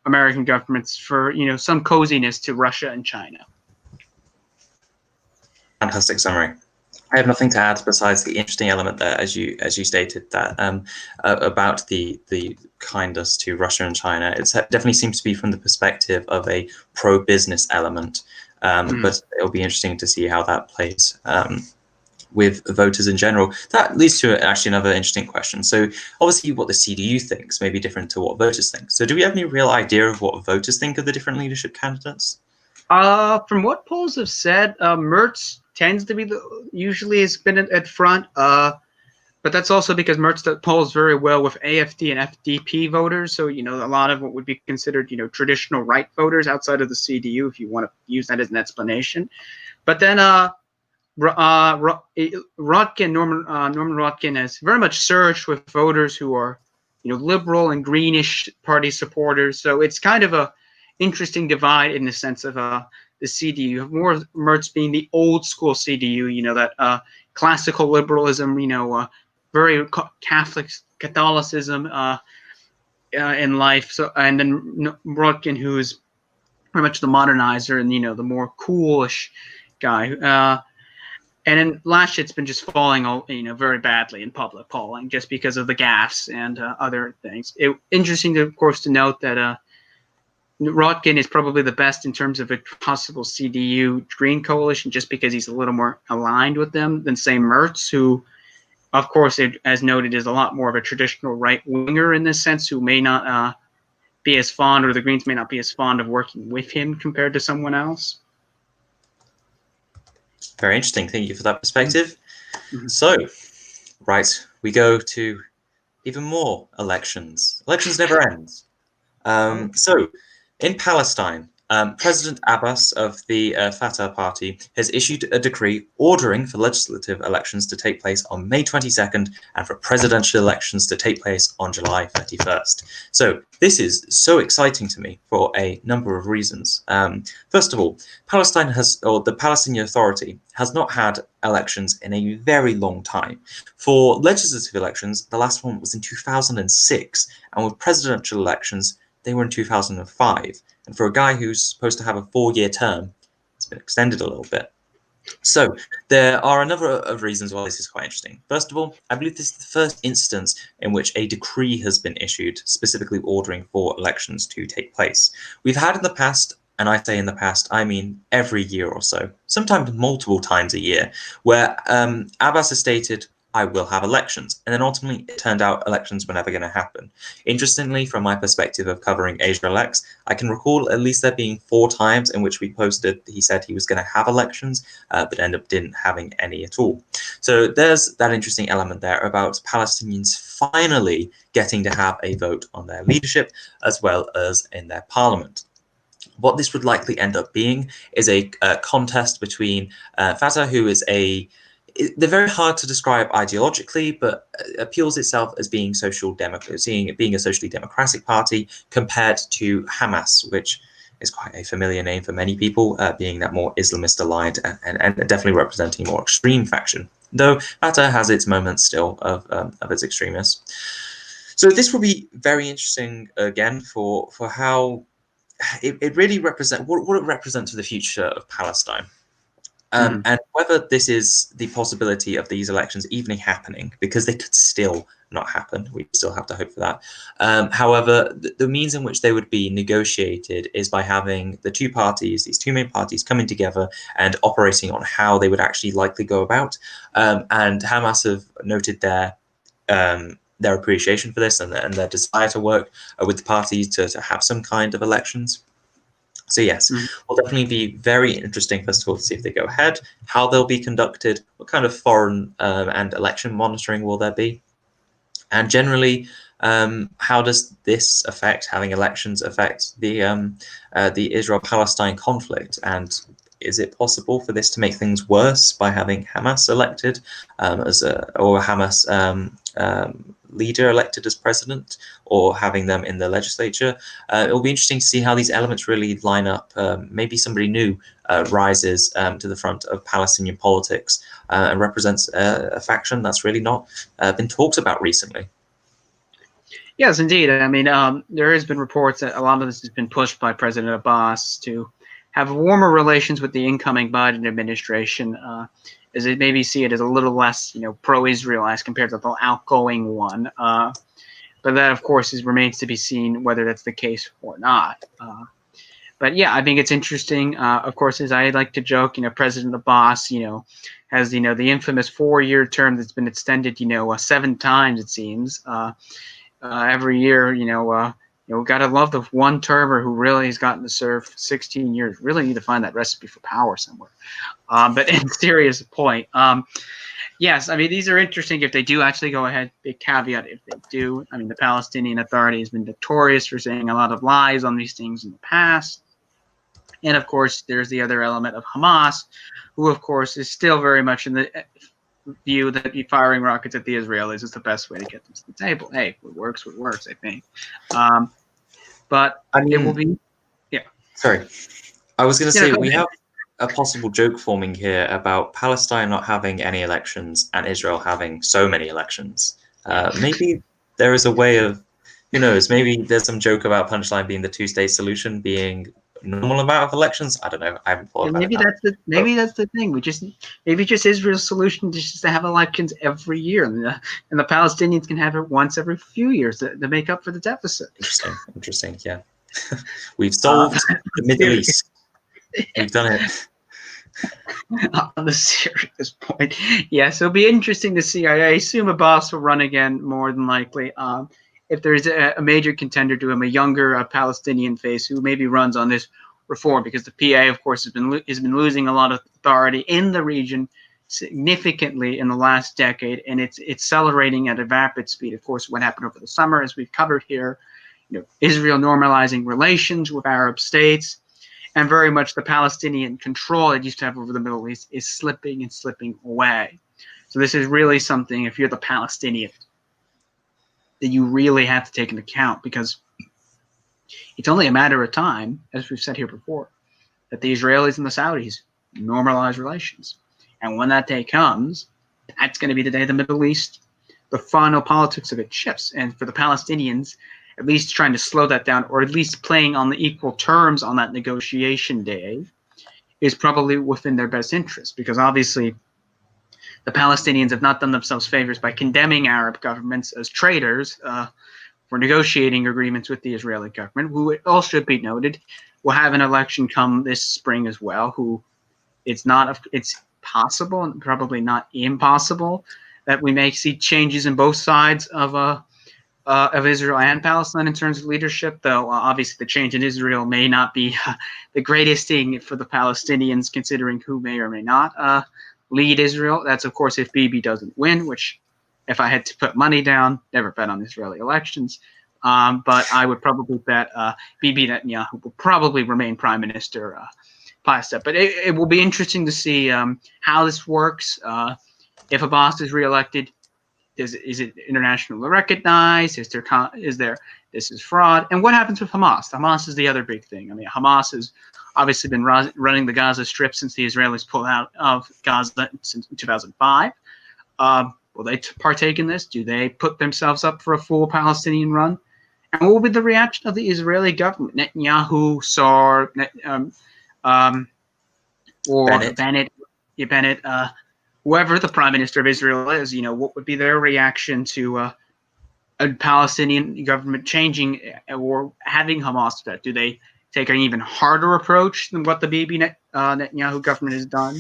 American governments for some coziness to Russia and China. Fantastic summary. I have nothing to add besides the interesting element there, as you stated, that about the kindness to Russia and China. It definitely seems to be from the perspective of a pro-business element, but it'll be interesting to see how that plays with voters in general. That leads to actually another interesting question. So obviously what the CDU thinks may be different to what voters think. So do we have any real idea of what voters think of the different leadership candidates? From what polls have said, Merz tends to be usually has been at front, but that's also because Merz polls very well with AfD and FDP voters. So a lot of what would be considered traditional right voters outside of the CDU, if you want to use that as an explanation. But then Röttgen, Norman Röttgen, has very much surged with voters who are liberal and greenish party supporters. So it's kind of a interesting divide in the sense of the CDU. More Merz being the old school CDU, that classical liberalism, very Catholicism in life. So, and then Röttgen, who is very much the modernizer and the more coolish guy. And then Laschet has been just falling, very badly in public polling just because of the gaffes and other things. Interesting, of course, to note that Röttgen is probably the best in terms of a possible CDU Green coalition, just because he's a little more aligned with them than, say, Merz, who, of course, as noted, is a lot more of a traditional right-winger in this sense, who may not be as fond, or the Greens may not be as fond of working with him compared to someone else. Very interesting. Thank you for that perspective. So, right, we go to even more elections. Elections never end. So, in Palestine, President Abbas of the Fatah party has issued a decree ordering for legislative elections to take place on May 22nd and for presidential elections to take place on July 31st. So this is so exciting to me for a number of reasons. First of all, the Palestinian Authority has not had elections in a very long time. For legislative elections, the last one was in 2006, and with presidential elections, they were in 2005. And for a guy who's supposed to have a 4-year term, it's been extended a little bit. So there are a number of reasons why this is quite interesting. First of all, I believe this is the first instance in which a decree has been issued specifically ordering for elections to take place. We've had in the past, and I say in the past, I mean every year or so, sometimes multiple times a year, where Abbas has stated, I will have elections. And then ultimately it turned out elections were never going to happen. Interestingly, from my perspective of covering Asia Elects, I can recall at least there being 4 times in which we posted he said he was going to have elections, but ended up didn't having any at all. So there's that interesting element there about Palestinians finally getting to have a vote on their leadership as well as in their parliament. What this would likely end up being is a contest between Fatah, who is they're very hard to describe ideologically, but appeals itself as being seeing it being a socially democratic party compared to Hamas, which is quite a familiar name for many people, being that more Islamist aligned and definitely representing a more extreme faction. Though Fatah has its moments still of its extremists. So this will be very interesting again for how it really represents what it represents for the future of Palestine. And whether this is the possibility of these elections even happening, because they could still not happen. We still have to hope for that. However, the means in which they would be negotiated is by having the two parties, these two main parties, coming together and operating on how they would actually likely go about. And Hamas have noted their appreciation for this and their desire to work with the parties to have some kind of elections. So yes, Mhm. will definitely be very interesting, first of all, to see if they go ahead, how they'll be conducted, what kind of foreign and election monitoring will there be, and generally, how does this affect, having elections affect the Israel-Palestine conflict? And is it possible for this to make things worse by having Hamas elected or Hamas leader elected as president, or having them in the legislature? It will be interesting to see how these elements really line up. Maybe somebody new rises to the front of Palestinian politics and represents a faction that's really not been talked about recently. Yes, indeed. I mean, there has been reports that a lot of this has been pushed by President Abbas to have warmer relations with the incoming Biden administration, as it maybe see it as a little less, pro-Israel as compared to the outgoing one. But that, of course, remains to be seen whether that's the case or not. But yeah, I think it's interesting. Of course, as I like to joke, President Abbas, has the infamous 4-year term that's been extended, 7 times it seems. Every year, gotta love the one termer who really has gotten to serve 16 years. Really need to find that recipe for power somewhere. But in serious point, yes, I mean, these are interesting if they do actually go ahead. Big caveat if they do. I mean, the Palestinian Authority has been notorious for saying a lot of lies on these things in the past. And of course, there's the other element of Hamas, who, of course, is still very much in the view that firing rockets at the Israelis is the best way to get them to the table. Hey, what works, I think. But I it will mean, be, yeah. sorry, I was going to Yeah, say go we ahead. have a possible joke forming here about Palestine not having any elections and Israel having so many elections. Maybe there is a way of, who knows, maybe there's some joke about punchline being the two-state solution being normal amount of elections. I don't know. I haven't thought And about it maybe now. that's the thing. Maybe just Israel's solution is just to have elections every year, and the Palestinians can have it once every few years to make up for the deficit. Interesting. Yeah, we've solved the Middle East. We've done it. On the serious point, yes, it'll be interesting to see. I assume Abbas will run again, more than likely. If there's a major contender to him, a younger Palestinian face who maybe runs on this reform, because the PA, of course, has been losing a lot of authority in the region significantly in the last decade, and it's accelerating at a rapid speed. Of course, what happened over the summer, as we've covered here, Israel normalizing relations with Arab states, and very much the Palestinian control it used to have over the Middle East is slipping and slipping away. So this is really something, if you're the Palestinian, that you really have to take into account, because it's only a matter of time, as we've said here before, that the Israelis and the Saudis normalize relations. And when that day comes, that's going to be the day the Middle East, the final politics of it shifts. And for the Palestinians, at least trying to slow that down, or at least playing on the equal terms on that negotiation day, is probably within their best interest, because obviously the Palestinians have not done themselves favors by condemning Arab governments as traitors for negotiating agreements with the Israeli government, who, it all should be noted, will have an election come this spring as well, who it's possible and probably not impossible that we may see changes in both sides of Israel and Palestine in terms of leadership, though obviously the change in Israel may not be the greatest thing for the Palestinians, considering who may or may not lead Israel. That's, of course, if Bibi doesn't win, which, if I had to put money down, never bet on Israeli elections, but I would probably bet Bibi Netanyahu will probably remain prime minister past that. But it will be interesting to see how this works. If Abbas is reelected, is it internationally recognized? Is there this is fraud? And what happens with Hamas? Hamas is the other big thing. I mean, Hamas has obviously been running the Gaza Strip since the Israelis pulled out of Gaza since 2005. Will they partake in this? Do they put themselves up for a full Palestinian run? And what will be the reaction of the Israeli government? Netanyahu, Saar, or Bennett, whoever the prime minister of Israel is, what would be their reaction to a Palestinian government changing or having Hamas that? Do they take an even harder approach than what the Bibi Netanyahu government has done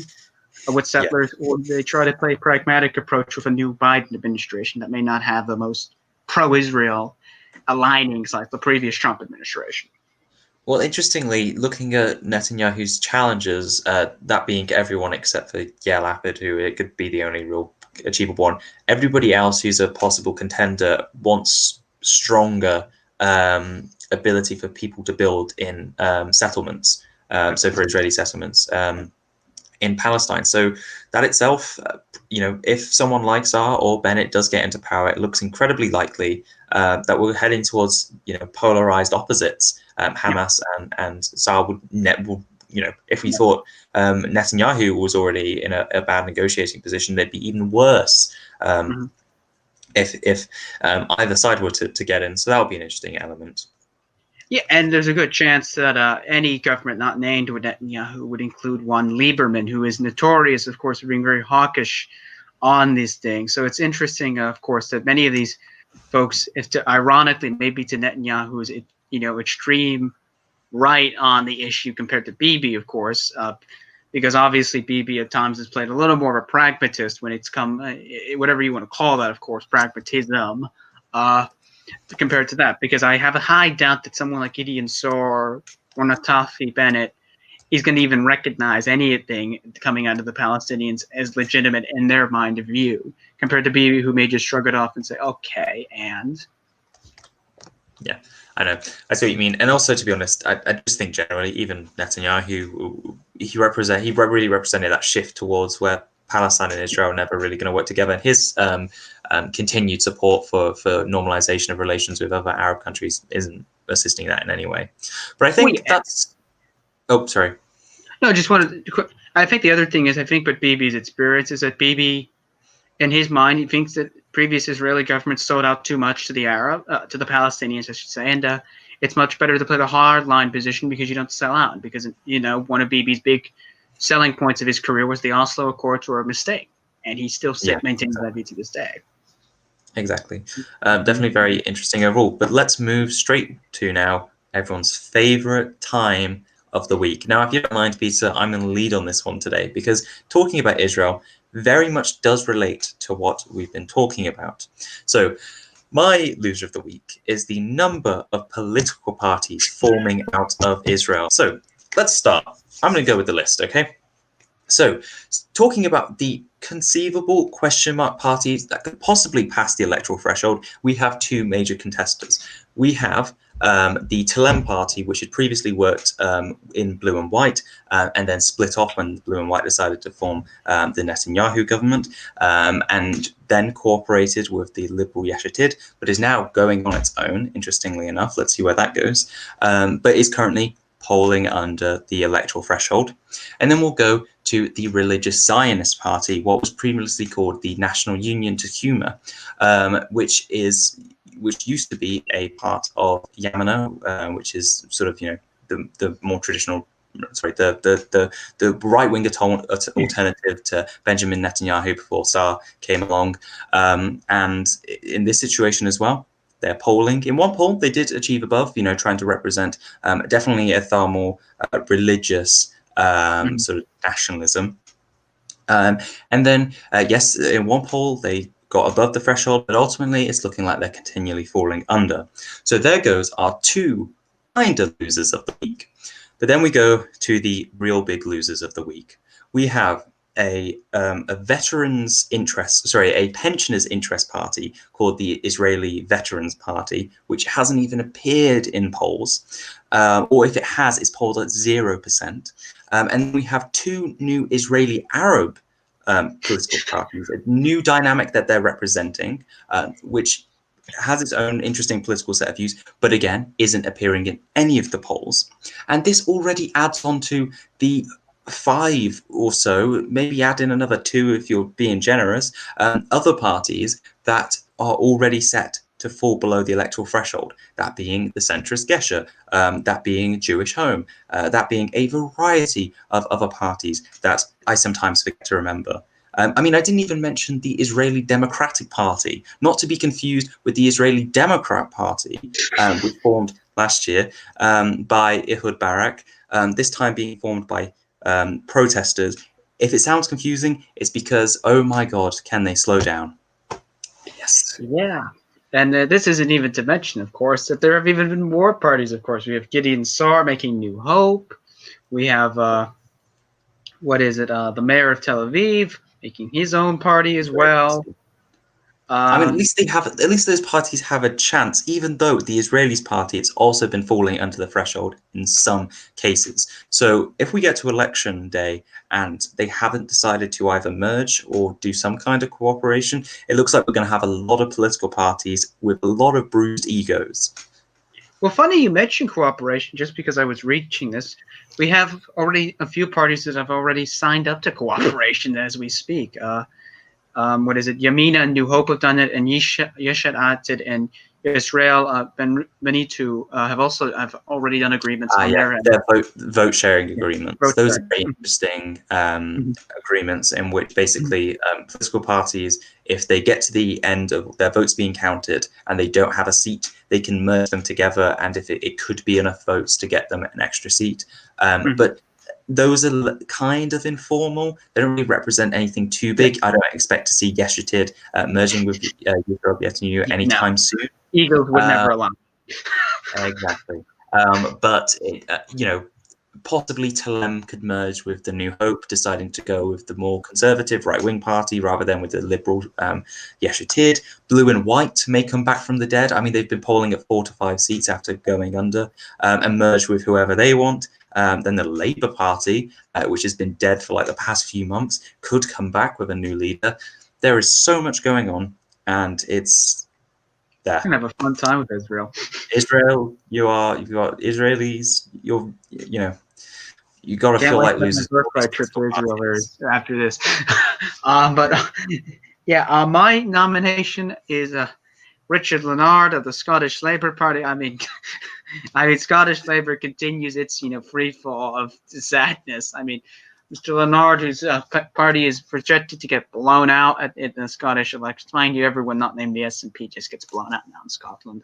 with settlers, or do they try to play a pragmatic approach with a new Biden administration that may not have the most pro-Israel alignings like the previous Trump administration? Well, interestingly, looking at Netanyahu's challenges, that being everyone except for Yair Lapid, who it could be the only real achievable one, everybody else who's a possible contender wants stronger ability for people to build in settlements, so for Israeli settlements in Palestine. So that itself, if someone like Saar or Bennett does get into power, it looks incredibly likely that we're heading towards polarized opposites. Hamas and Saar would if we thought Netanyahu was already in a bad negotiating position, they'd be even worse if either side were to get in. So that would be an interesting element. Yeah, and there's a good chance that any government not named with Netanyahu would include one Lieberman, who is notorious, of course, for being very hawkish on these things. So it's interesting, of course, that many of these folks, ironically, maybe to Netanyahu's extreme right on the issue compared to Bibi, of course, because obviously Bibi at times has played a little more of a pragmatist when it's come, whatever you want to call that, of course, pragmatism. Compared to that, because I have a high doubt that someone like Gideon Saar or Naftali Bennett is going to even recognize anything coming out of the Palestinians as legitimate in their mind of view, compared to Bibi, who may just shrug it off and say, okay, and... Yeah, I know. I see what you mean. And also, to be honest, I just think generally, even Netanyahu, he really represented that shift towards where Palestine and Israel are never really going to work together. And his continued support for normalization of relations with other Arab countries isn't assisting that in any way. But I think that's... Oh, sorry. No, I just wanted to... I think the other thing is, I think what Bibi's experience is that Bibi, in his mind, he thinks that previous Israeli governments sold out too much to the Palestinians, I should say, and it's much better to play the hardline position because you don't sell out. Because one of Bibi's big selling points of his career was the Oslo Accords were a mistake, and he still maintains that view to this day. Exactly. Definitely very interesting overall. But let's move straight to now everyone's favorite time of the week. Now, if you don't mind, Peter, I'm going to lead on this one today because talking about Israel very much does relate to what we've been talking about. So my loser of the week is the number of political parties forming out of Israel. So let's start. I'm going to go with the list, okay? So talking about the conceivable question mark parties that could possibly pass the electoral threshold, we have two major contestants. We have the Telem party, which had previously worked in blue and white, and then split off when blue and white decided to form the Netanyahu government, and then cooperated with the liberal Yesh Atid, but is now going on its own, interestingly enough. Let's see where that goes. But is currently polling under the electoral threshold. And then we'll go to the Religious Zionist Party, what was previously called the National Union to Humor, which used to be a part of Yamina, which is sort of the more traditional, the right-wing alternative to Benjamin Netanyahu before Saar came along. And in this situation as well, they're polling. In one poll, they did achieve above, trying to represent definitely a far more religious sort of nationalism. And then, yes, in one poll, they got above the threshold, but ultimately it's looking like they're continually falling under. So there goes our two kind of losers of the week. But then we go to the real big losers of the week. We have a pensioners' interest party called the Israeli Veterans Party, which hasn't even appeared in polls, or if it has, it's polled at 0%. And we have two new Israeli Arab political parties, a new dynamic that they're representing, which has its own interesting political set of views, but again, isn't appearing in any of the polls. And this already adds on to the 5 or so, maybe add in another 2 if you're being generous, other parties that are already set to fall below the electoral threshold, that being the centrist Gesher, that being Jewish Home, that being a variety of other parties that I sometimes forget to remember. I didn't even mention the Israeli Democratic Party, not to be confused with the Israeli Democrat Party, which formed last year by Ehud Barak, this time being formed by protesters. If it sounds confusing, it's because, oh my God, can they slow down? Yes. Yeah. And this isn't even to mention, of course, that there have even been more parties. Of course, we have Gideon Saar making New Hope. We have what is it? The mayor of Tel Aviv making his own party as well. I mean, at least they have. At least those parties have a chance, even though the Israelis' party it's also been falling under the threshold in some cases. So, if we get to election day and they haven't decided to either merge or do some kind of cooperation, it looks like we're going to have a lot of political parties with a lot of bruised egos. Well, funny you mentioned cooperation, just because I was reaching this. We have already a few parties that have already signed up to cooperation as we speak. What is it? Yamina and New Hope have done it, and Yeshet Atid and Israel Benitu have already done agreements on their end. They're vote sharing agreements. Those are very Mm-hmm. interesting agreements in which basically political parties, if they get to the end of their votes being counted and they don't have a seat, they can merge them together, and if it could be enough votes to get them an extra seat. But those are kind of informal. They don't really represent anything too big. I don't expect to see Yesh Atid merging with Yisrael Beiteinu anytime soon. Eagles would never allow. Exactly. But possibly Telem could merge with the New Hope, deciding to go with the more conservative right-wing party rather than with the liberal Yesh Atid. Blue and White may come back from the dead. I mean, they've been polling at 4 to 5 seats after going under, and merge with whoever they want. Then the Labour Party, which has been dead for like the past few months, could come back with a new leader. There is so much going on, and it's there. You're gonna have a fun time with Israel. Israel, you've got Israelis. You got to feel like losers. Birthright trip to Israel after this. My nomination is Richard Leonard of the Scottish Labour Party. I mean, Scottish Labour continues its free fall of sadness. I mean, Mr. Leonard, whose party is projected to get blown out in the Scottish elections. Mind you, everyone not named the SNP just gets blown out now in Scotland.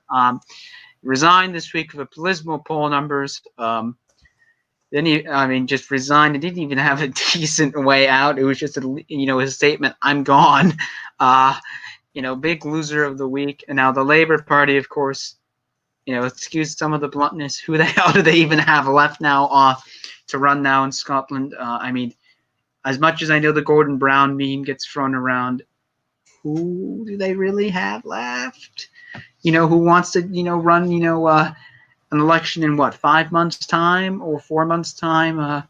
Resigned this week with abysmal poll numbers. Then he, just resigned. He didn't even have a decent way out. It was just his statement, "I'm gone." Big loser of the week. And now the Labour Party, of course, excuse some of the bluntness. Who the hell do they even have left now to run now in Scotland? As much as I know the Gordon Brown meme gets thrown around, who do they really have left? Who wants to, run, an election in 5 months' time or 4 months' time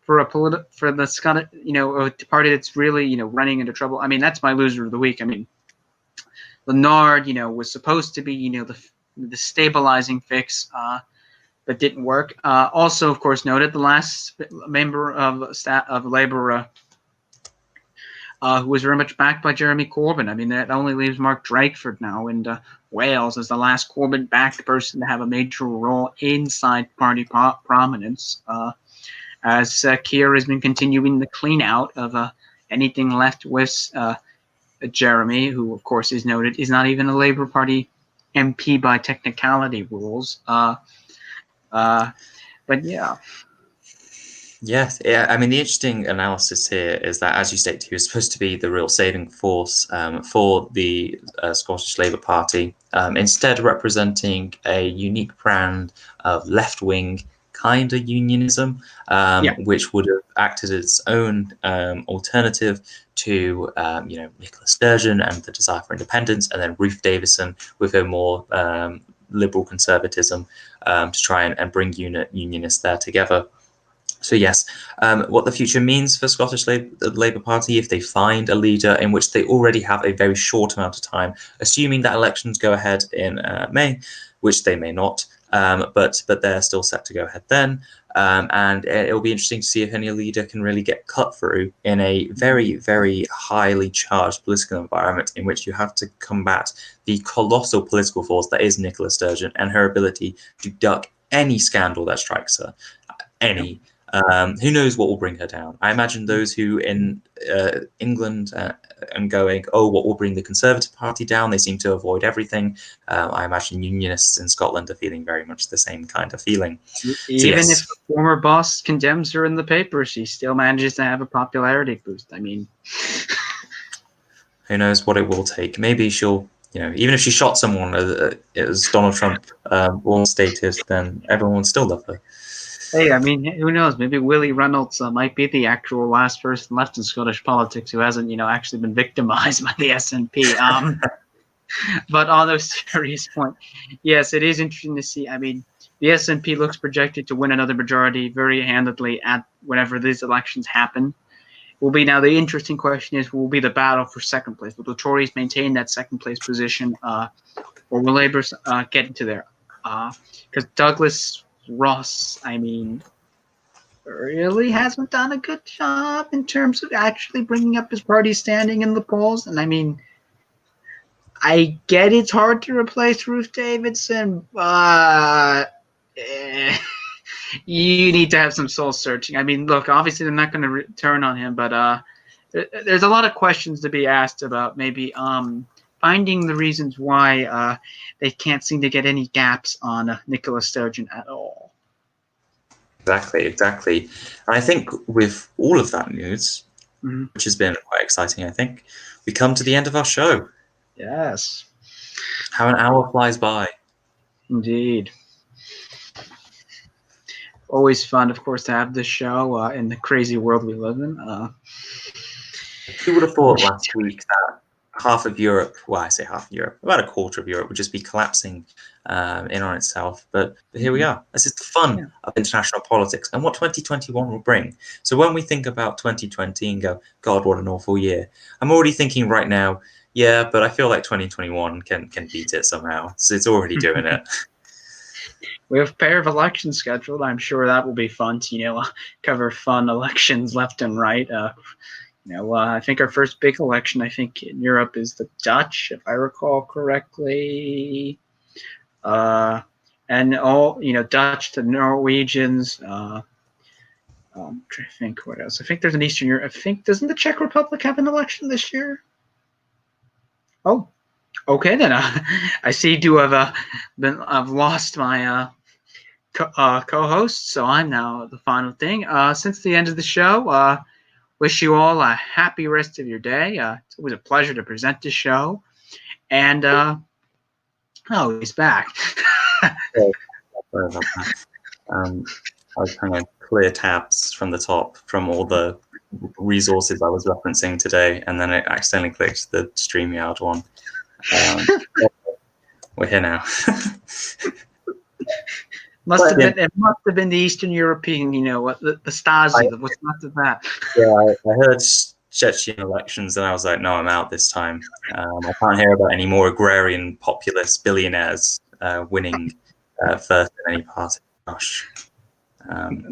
for the Scottish, a party that's really, running into trouble. I mean, that's my loser of the week. I mean, Leonard, was supposed to be, the stabilizing fix, but didn't work. Also, of course, noted the last member of Labour who was very much backed by Jeremy Corbyn. I mean, that only leaves Mark Drakeford now in Wales as the last Corbyn-backed person to have a major role inside party prominence, as Keir has been continuing the clean-out of anything left with Jeremy, who, of course, is noted, is not even a Labour Party MP by technicality rules. But yeah. Yes, yeah. I mean, the interesting analysis here is that, as you stated, he was supposed to be the real saving force for the Scottish Labour Party, instead representing a unique brand of left-wing kind of unionism, which would have acted as its own alternative to, Nicola Sturgeon and the Desire for Independence, and then Ruth Davidson with her more liberal conservatism to try and bring unionists there together. So yes, what the future means for the Labour Party, if they find a leader in which they already have a very short amount of time, assuming that elections go ahead in May, which they may not, but they're still set to go ahead then. And it'll be interesting to see if any leader can really get cut through in a very, very highly charged political environment in which you have to combat the colossal political force that is Nicola Sturgeon and her ability to duck any scandal that strikes her. Any. Who knows what will bring her down? I imagine those who in England and going, oh, what will bring the Conservative Party down? They seem to avoid everything. I imagine unionists in Scotland are feeling very much the same kind of feeling. Even if the former boss condemns her in the paper, she still manages to have a popularity boost. I mean, who knows what it will take? Maybe she'll even if she shot someone, as Donald Trump once stated, then everyone would still love her. Hey, I mean, who knows? Maybe Willie Reynolds might be the actual last person left in Scottish politics who hasn't, actually been victimized by the SNP. But on a serious point, yes, it is interesting to see. I mean, the SNP looks projected to win another majority very handedly at whenever these elections happen. Will be now the interesting question is, will be the battle for second place? Will the Tories maintain that second place position, or will Labour get into there? Because Douglas Ross, I mean, really hasn't done a good job in terms of actually bringing up his party standing in the polls. And I mean, I get it's hard to replace Ruth Davidson, but you need to have some soul searching. I mean, look, obviously they're not going to turn on him, but there's a lot of questions to be asked about maybe finding the reasons why they can't seem to get any gaps on Nicola Sturgeon at all. Exactly. And I think with all of that news, which has been quite exciting, I think, we come to the end of our show. Yes. How an hour flies by. Indeed. Always fun, of course, to have this show in the crazy world we live in. Who would have thought last week that half of Europe, well, I say half of Europe, about a quarter of Europe would just be collapsing in on itself. But here we are. This is the fun of international politics and what 2021 will bring. So when we think about 2020 and go, God, what an awful year, I'm already thinking right now, yeah, but I feel like 2021 can beat it somehow. So it's already doing it. We have a pair of elections scheduled. I'm sure that will be fun to, cover fun elections left and right. I think our first big election, I think, in Europe is the Dutch, if I recall correctly. And all, Dutch to Norwegians. I'm trying to think what else. I think there's an Eastern Europe. I think, doesn't the Czech Republic have an election this year? Oh, okay then. I see you have I've lost my co-host, so I'm now the final thing. Since the end of the show, wish you all a happy rest of your day. It's always a pleasure to present the show. And oh, he's back. Sorry about that. I was trying to clear tabs from the top from all the resources I was referencing today, and then I accidentally clicked the StreamYard one. We're here now. It must have been the Eastern European, the Stasi. What's not of that? Yeah, I heard Chechen elections, and I was like, no, I'm out this time. I can't hear about any more agrarian populist billionaires winning first in any party. Gosh.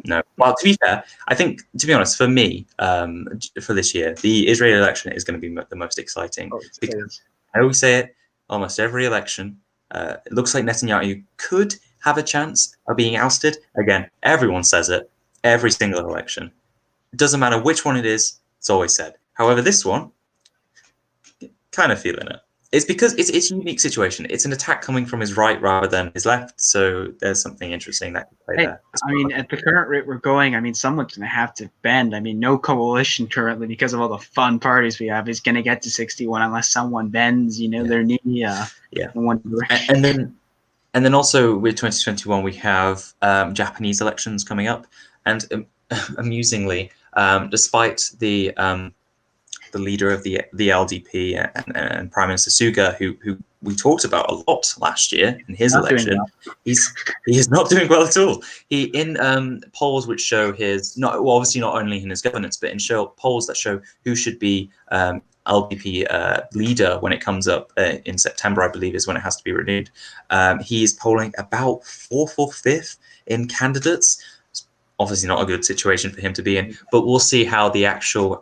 No. Well, to be fair, I think, to be honest, for me, for this year, the Israeli election is going to be the most exciting. Because I always say it, almost every election, it looks like Netanyahu could have a chance of being ousted. Again, everyone says it, every single election. It doesn't matter which one it is, it's always said. However, this one, kind of feeling it. It's because it's a unique situation. It's an attack coming from his right rather than his left, so there's something interesting that could play there. I mean, at the current rate we're going, I mean, someone's going to have to bend. I mean, no coalition currently, because of all the fun parties we have, is going to get to 61 unless someone bends, their knee. In one direction. And then also with 2021, we have Japanese elections coming up, and amusingly, despite the leader of the LDP and Prime Minister Suga, who we talked about a lot last year in his election, he is not doing well at all. He in polls which show obviously not only in his governance, but in polls that show who should be LDP leader when it comes up in September, I believe, is when it has to be renewed. He is polling about 4th or 5th in candidates. It's obviously not a good situation for him to be in, but we'll see how the actual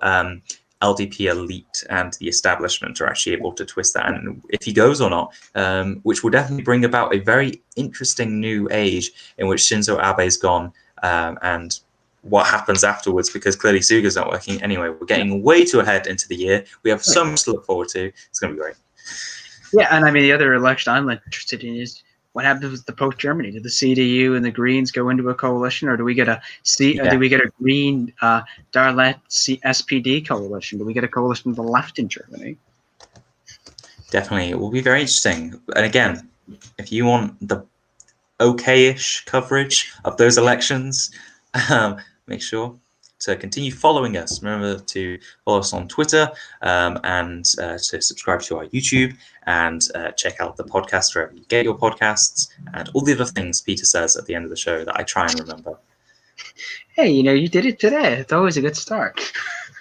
LDP elite and the establishment are actually able to twist that, and if he goes or not, which will definitely bring about a very interesting new age in which Shinzo Abe's gone, and what happens afterwards, because clearly Suga's not working. Anyway, we're getting way too ahead into the year. We have so much to look forward to. It's going to be great. Yeah, and I mean, the other election I'm interested in is what happens with the post-Germany. Do the CDU and the Greens go into a coalition, or do we get a Green Darlet SPD coalition? Do we get a coalition with the left in Germany? Definitely, it will be very interesting. And again, if you want the okay-ish coverage of those elections, make sure to continue following us. Remember to follow us on Twitter and to subscribe to our YouTube and check out the podcast wherever you get your podcasts and all the other things Peter says at the end of the show that I try and remember. Hey, you did it today. It's always a good start.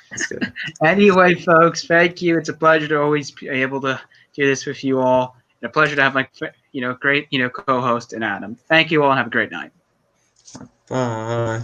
That's good. Anyway, folks, thank you. It's a pleasure to always be able to do this with you all. And a pleasure to have my, great, co-host in Adam. Thank you all and have a great night. Bye.